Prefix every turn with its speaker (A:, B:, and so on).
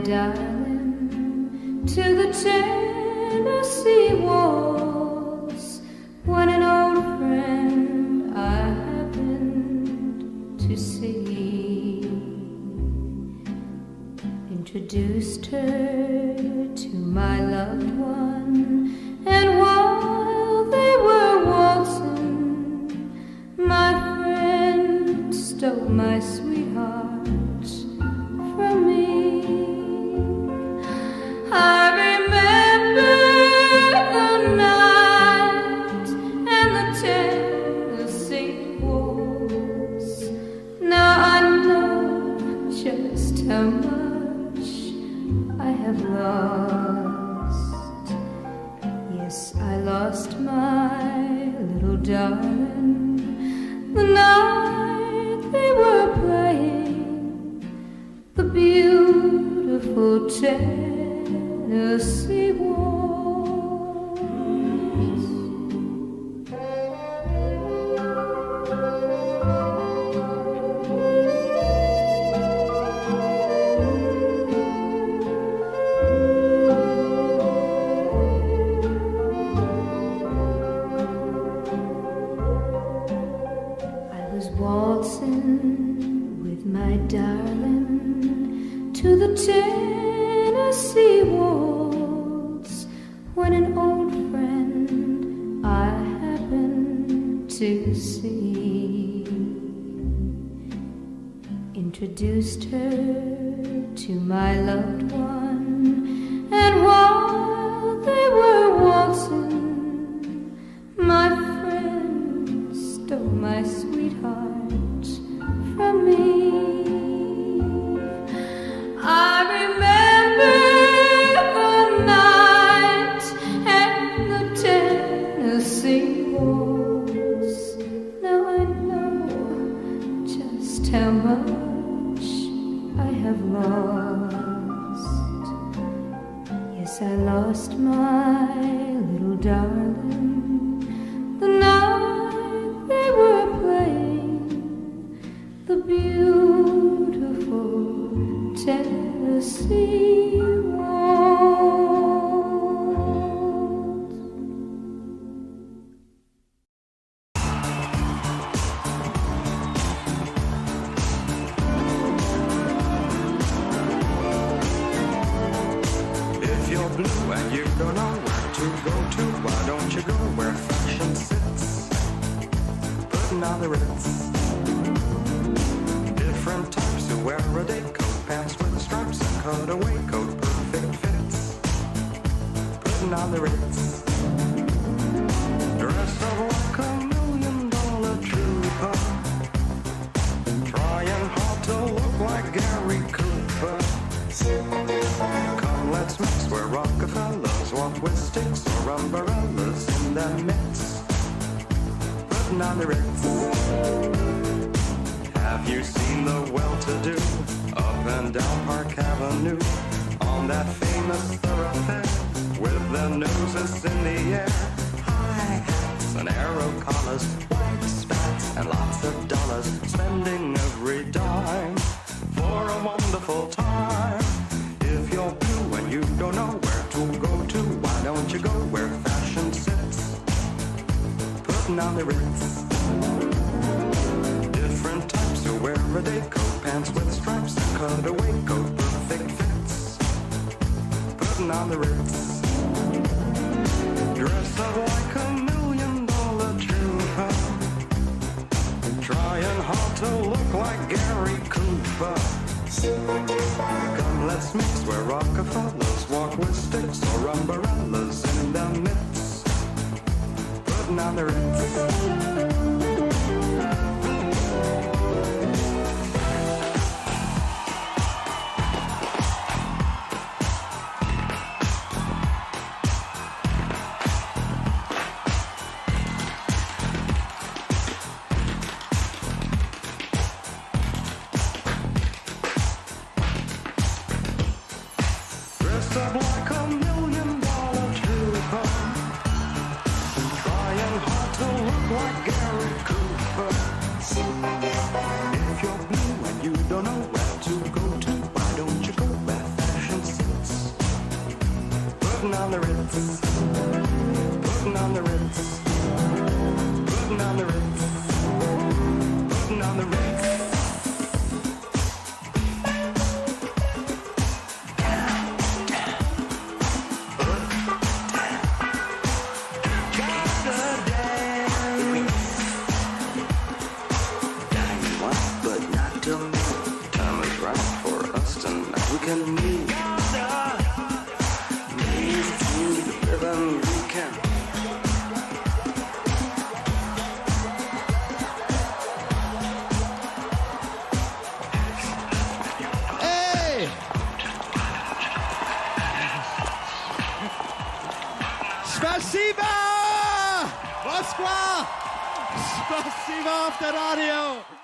A: darling, to the Tennessee waltz, when an old friend I happened to see introduced her to my loved one, and while they were waltzing, my friend stole my sweetheart from me. I remember the night and the Tennessee waltz. Now I know just how much I have lost. Yes, I lost my little darling the night they were playing the beautiful Tennessee waltz. I was waltzing with my darling to the Tennessee waltz, when an old friend I happened to see introduced her to my loved one, and while they were waltzing, my friend stole my sweetheart from me. I remember the night and the Tennessee waltz. Now I know just how much I have lost. Yes, I lost my little darling the night they were playing the beautiful Tennessee waltz.
B: If you're blue and you don't know where to go to, why don't you go where fashion sits, putting on the ritz. Different types who wear a day coat, pants with stripes and cutaway coat, perfect fits, putting on the ritz. Dressed up like $1,000,000 trooper, trying hard to look like Gary Cooper. Come, let's mix where Rockefellers walk with sticks or umbrellas in their midst, putting on the ritz. Have you seen the well-to-do up and down Park Avenue on that famous thoroughfare with their noses in the air? High hats and arrow collars, white spats and lots of dollars, spending every dime for a wonderful time. If you're blue and you don't know where to go to, why don't you go where fashion sits, putting on the ritz. Different types who wear a day coat, pants with stripes and cutaway coat, perfect fits, putting on the ritz. Dressed up like $1,000,000 trooper, trying hard to look like Gary Cooper. Come, let's mix where Rockefellers walk with sticks or umbrellas in their midst, putting on the ritz. Dressed up like $1,000,000 trooper, trying hard to look like Gary Ritz, putting on the Ritz, putting on the Ritz, putting on the Ritz. Can move, move to the rhythm we can.
C: Hey! Spasiba! Moskwa! Spasiba auf der Radio!